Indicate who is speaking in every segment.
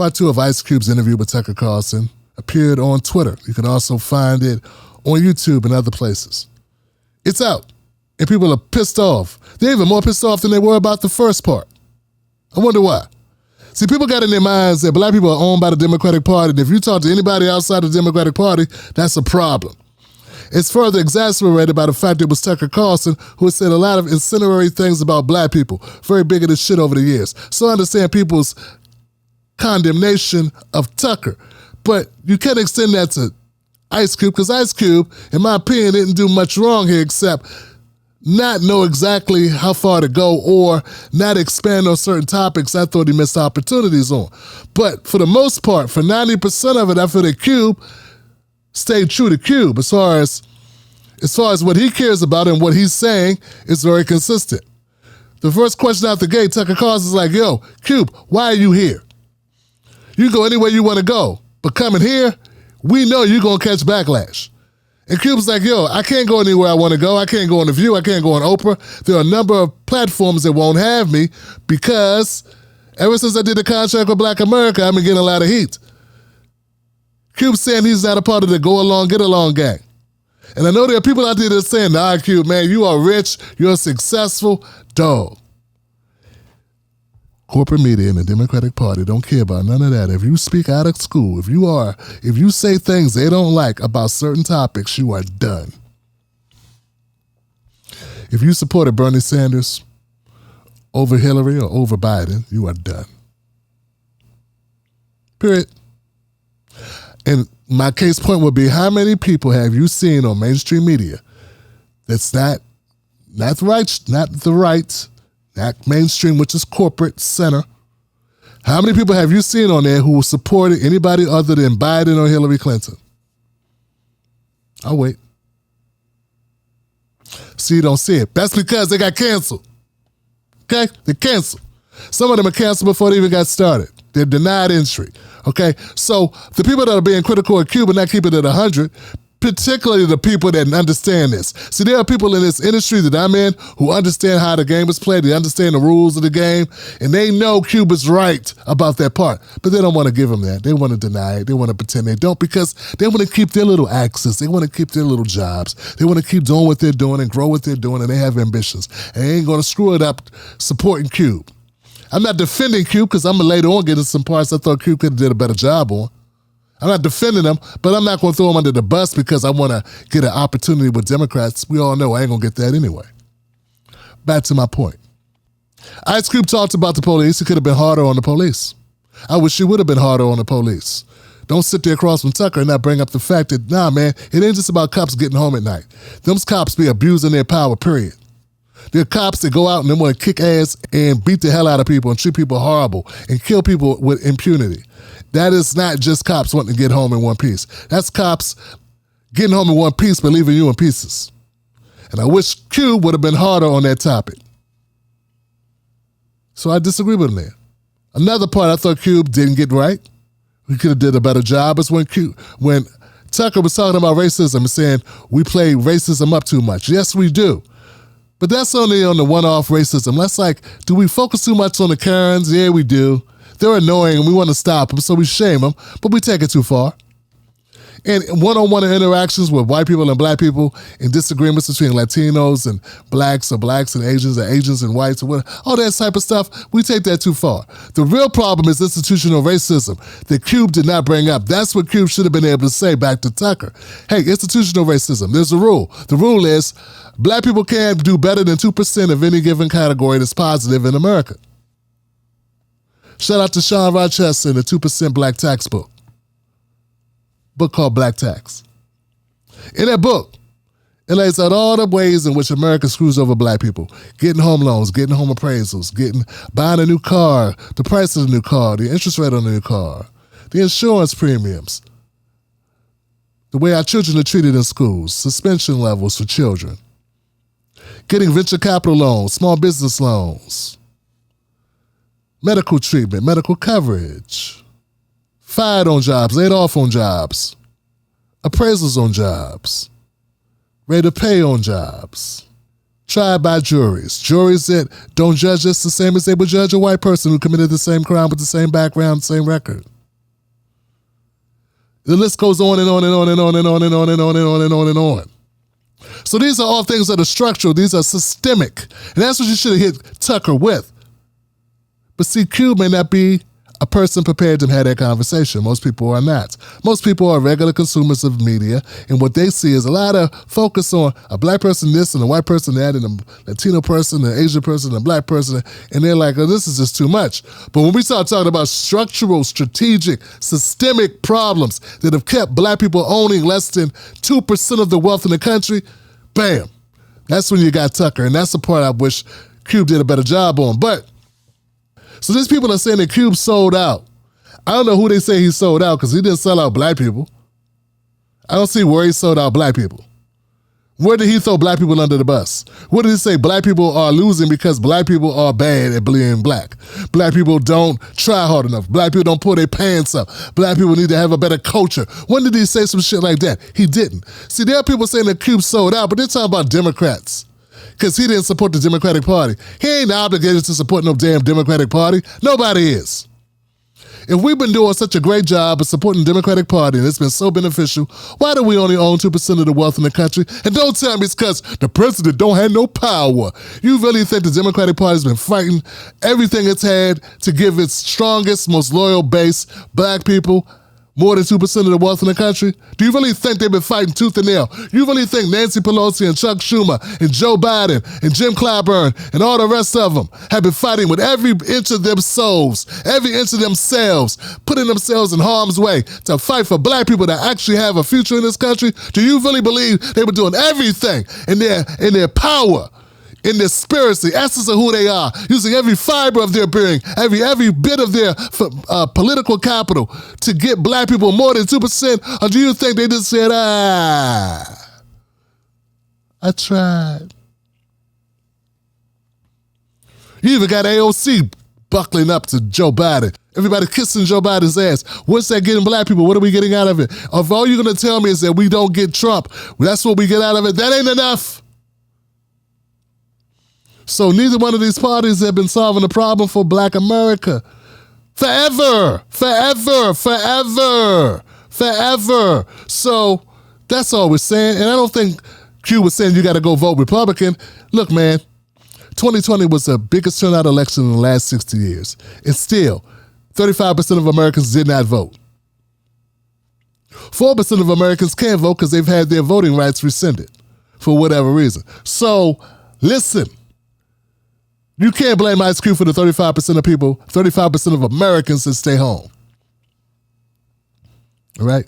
Speaker 1: Part 2 of Ice Cube's interview with Tucker Carlson appeared on Twitter. You can also find it on YouTube and other places. It's out, and people are pissed off. They're even more pissed off than they were about the first part. I wonder why. See, people got in their minds that black people are owned by the Democratic Party, and if you talk to anybody outside the Democratic Party, that's a problem. It's further exacerbated by the fact that it was Tucker Carlson who has said a lot of incendiary things about black people, very big of this shit over the years. So I understand people's condemnation of Tucker, but you can't extend that to Ice Cube, because Ice Cube, in my opinion, didn't do much wrong here except not know exactly how far to go or not expand on certain topics I thought he missed opportunities on. But for the most part, for 90% of it, I feel that Cube stayed true to Cube as far as what he cares about and what he's saying is very consistent. The first question out the gate, Tucker Carlson's like, yo, Cube, why are you here? You go anywhere you want to go, but coming here, we know you're going to catch backlash. And Cube's like, yo, I can't go anywhere I want to go. I can't go on The View. I can't go on Oprah. There are a number of platforms that won't have me because ever since I did the contract with Black America, I've been getting a lot of heat. Cube's saying he's not a part of the go along, get along gang. And I know there are people out there that are saying, nah, Cube, man, you are rich, you're successful. Dog. Corporate media and the Democratic Party don't care about none of that. If you speak out of school, if you say things they don't like about certain topics, you are done. If you supported Bernie Sanders over Hillary or over Biden, you are done. Period. And my case point would be, how many people have you seen on mainstream media that's not the right, not mainstream, which is corporate center? How many people have you seen on there who supported anybody other than Biden or Hillary Clinton? I'll wait. See, you don't see it. That's because they got canceled. Okay? They're canceled. Some of them are canceled before they even got started. They're denied entry. Okay? So the people that are being critical of Cuba not keeping it at 100, particularly the people that understand this. See, there are people in this industry that I'm in who understand how the game is played. They understand the rules of the game, and they know Cuba's right about that part. But they don't want to give them that. They want to deny it. They want to pretend they don't because they want to keep their little access. They want to keep their little jobs. They want to keep doing what they're doing and grow what they're doing, and they have ambitions. And they ain't going to screw it up supporting Cube. I'm not defending Cube because I'm going to later on get into some parts I thought Cube could have did a better job on. I'm not defending them, but I'm not going to throw them under the bus because I want to get an opportunity with Democrats. We all know I ain't going to get that anyway. Back to my point. Ice Cube talked about the police. He could have been harder on the police. I wish he would have been harder on the police. Don't sit there across from Tucker and not bring up the fact that, nah, man, it ain't just about cops getting home at night. Them cops be abusing their power, period. There are cops that go out and they want to kick ass and beat the hell out of people and treat people horrible and kill people with impunity. That is not just cops wanting to get home in one piece. That's cops getting home in one piece but leaving you in pieces. And I wish Cube would have been harder on that topic. So I disagree with him there. Another part I thought Cube didn't get right, he could have did a better job, is when Tucker was talking about racism and saying we play racism up too much. Yes, we do. But that's only on the one-off racism. That's like, do we focus too much on the Karens? Yeah, we do. They're annoying and we want to stop them, so we shame them, but we take it too far. And one-on-one interactions with white people and black people and disagreements between Latinos and blacks or blacks and Asians and whites or whatever, all that type of stuff, we take that too far. The real problem is institutional racism that Cube did not bring up. That's what Cube should have been able to say back to Tucker. Hey, institutional racism, there's a rule. The rule is black people can't do better than 2% of any given category that's positive in America. Shout out to Sean Rochester and the 2% Black Tax book called Black Tax. In that book, it lays out all the ways in which America screws over black people. Getting home loans, getting home appraisals, buying a new car, the price of the new car, the interest rate on the new car, the insurance premiums, the way our children are treated in schools, suspension levels for children, getting venture capital loans, small business loans, medical treatment, medical coverage, fired on jobs, laid off on jobs, appraisals on jobs, rate of pay on jobs, tried by juries. Juries that don't judge us the same as they would judge a white person who committed the same crime with the same background, same record. The list goes on and on and on and on and on and on and on and on and on and on. So these are all things that are structural. These are systemic. And that's what you should have hit Tucker with. But see, Q may not be a person prepared to have that conversation. Most people are not. Most people are regular consumers of media, and what they see is a lot of focus on a black person this and a white person that and a Latino person, an Asian person, a black person, and they're like, oh, this is just too much. But when we start talking about structural, strategic, systemic problems that have kept black people owning less than 2% of the wealth in the country, bam, that's when you got Tucker, and that's the part I wish Cube did a better job on. But so these people are saying that Cube sold out. I don't know who they say he sold out because he didn't sell out black people. I don't see where he sold out black people. Where did he throw black people under the bus? What did he say? Black people are losing because black people are bad at being black. Black people don't try hard enough. Black people don't pull their pants up. Black people need to have a better culture. When did he say some shit like that? He didn't. See, there are people saying that Cube sold out, but they're talking about Democrats. Because he didn't support the Democratic Party. He ain't obligated to support no damn Democratic Party. Nobody is. If we've been doing such a great job of supporting the Democratic Party and it's been so beneficial, why do we only own 2% of the wealth in the country? And don't tell me it's because the president don't have no power. You really think the Democratic Party's been fighting everything it's had to give its strongest, most loyal base, black people, more than 2% of the wealth in the country? Do you really think they've been fighting tooth and nail? You really think Nancy Pelosi and Chuck Schumer and Joe Biden and Jim Clyburn and all the rest of them have been fighting with every inch of their souls, every inch of themselves, putting themselves in harm's way to fight for black people that actually have a future in this country? Do you really believe they were doing everything in their power, in their spirit, the essence of who they are, using every fiber of their being, every bit of their political capital to get black people more than 2%? Or do you think they just said, I tried? You even got AOC buckling up to Joe Biden. Everybody kissing Joe Biden's ass. What's that getting black people? What are we getting out of it? If all you're going to tell me is that we don't get Trump, that's what we get out of it, that ain't enough. So neither one of these parties have been solving the problem for black America. Forever. So that's all we're saying. And I don't think Q was saying you got to go vote Republican. Look, man, 2020 was the biggest turnout election in the last 60 years. And still, 35% of Americans did not vote. 4% of Americans can't vote because they've had their voting rights rescinded for whatever reason. So listen. You can't blame Ice Cube for the 35% of people, 35% of Americans that stay home. All right?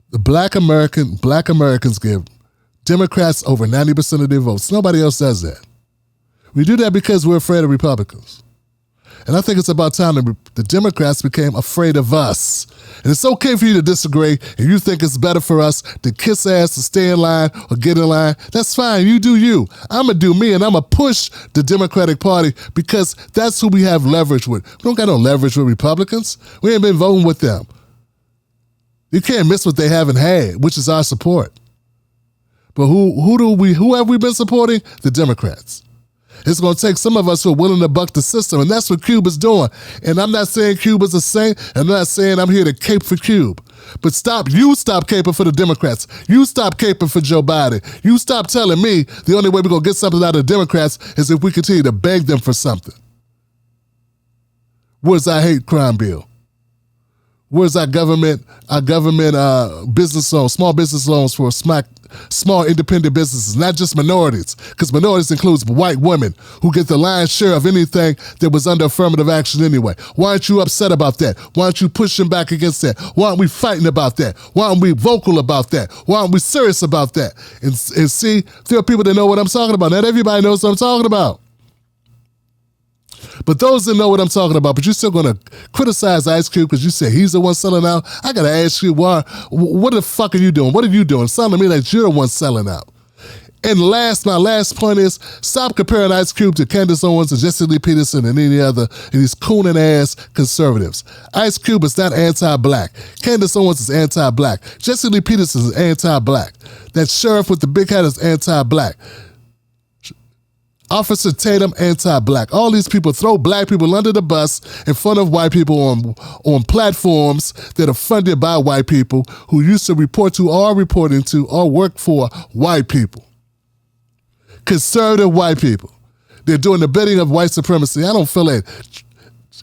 Speaker 1: The black Americans give Democrats over 90% of their votes. Nobody else does that. We do that because we're afraid of Republicans. And I think it's about time that the Democrats became afraid of us. And it's okay for you to disagree and you think it's better for us to kiss ass, to stay in line or get in line. That's fine. You do you. I'm going to do me, and I'm going to push the Democratic Party because that's who we have leverage with. We don't got no leverage with Republicans. We ain't been voting with them. You can't miss what they haven't had, which is our support. But who have we been supporting? The Democrats. It's going to take some of us who are willing to buck the system, and that's what Cube is doing. And I'm not saying Cube is a saint, and I'm not saying I'm here to cape for Cube. But you stop caping for the Democrats. You stop caping for Joe Biden. You stop telling me the only way we're going to get something out of the Democrats is if we continue to beg them for something. Where's our hate crime bill? Where's our government business loans, small business loans for small independent businesses, not just minorities, because minorities includes white women who get the lion's share of anything that was under affirmative action anyway. Why aren't you upset about that? Why aren't you pushing back against that? Why aren't we fighting about that? Why aren't we vocal about that? Why aren't we serious about that? And see, there are people that know what I'm talking about. Not everybody knows what I'm talking about. But those that know what I'm talking about, but you're still going to criticize Ice Cube because you say he's the one selling out. I got to ask you, what the fuck are you doing? What are you doing? It sounds to me like you're the one selling out. And my last point is, stop comparing Ice Cube to Candace Owens and Jesse Lee Peterson and any other of these cooning ass conservatives. Ice Cube is not anti-black. Candace Owens is anti-black. Jesse Lee Peterson is anti-black. That sheriff with the big hat is anti-black. Officer Tatum, anti-black. All these people throw black people under the bus in front of white people on platforms that are funded by white people who used to report to or are reporting to or work for white people. Conservative white people. They're doing the bidding of white supremacy. I don't feel like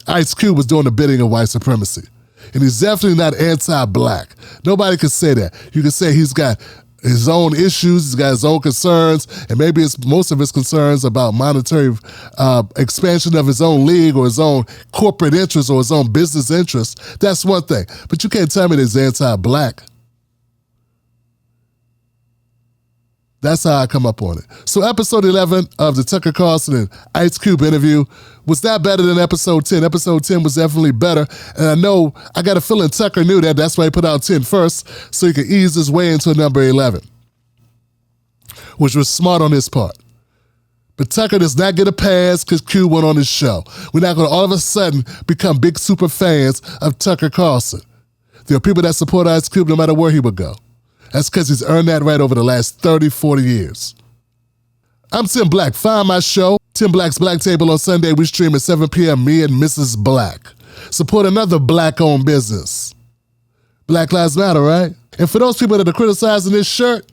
Speaker 1: Ice Cube was doing the bidding of white supremacy. And he's definitely not anti-black. Nobody can say that. You can say he's got his own issues, he's got his own concerns, and maybe it's most of his concerns about monetary expansion of his own league or his own corporate interests or his own business interests. That's one thing. But you can't tell me that he's anti-black. That's how I come up on it. So episode 11 of the Tucker Carlson and Ice Cube interview was that better than episode 10. Episode 10 was definitely better. And I got a feeling Tucker knew that. That's why he put out 10 first, so he could ease his way into number 11, which was smart on his part. But Tucker does not get a pass because Q went on his show. We're not going to all of a sudden become big super fans of Tucker Carlson. There are people that support Ice Cube no matter where he would go. That's because he's earned that right over the last 30, 40 years. I'm Tim Black. Find my show, Tim Black's Black Table, on Sunday. We stream at 7 p.m., me and Mrs. Black. Support another black-owned business. Black Lives Matter, right? And for those people that are criticizing this shirt,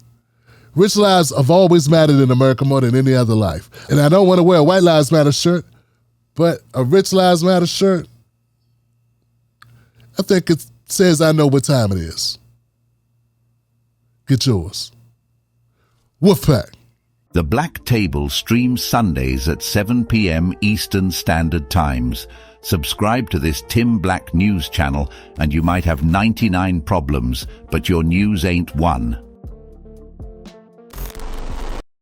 Speaker 1: rich lives have always mattered in America more than any other life. And I don't want to wear a White Lives Matter shirt, but a Rich Lives Matter shirt, I think it says I know what time it is. Get yours. Wolfpack.
Speaker 2: The Black Table streams Sundays at 7 p.m. Eastern Standard Times. Subscribe to this Tim Black news channel and you might have 99 problems, but your news ain't one.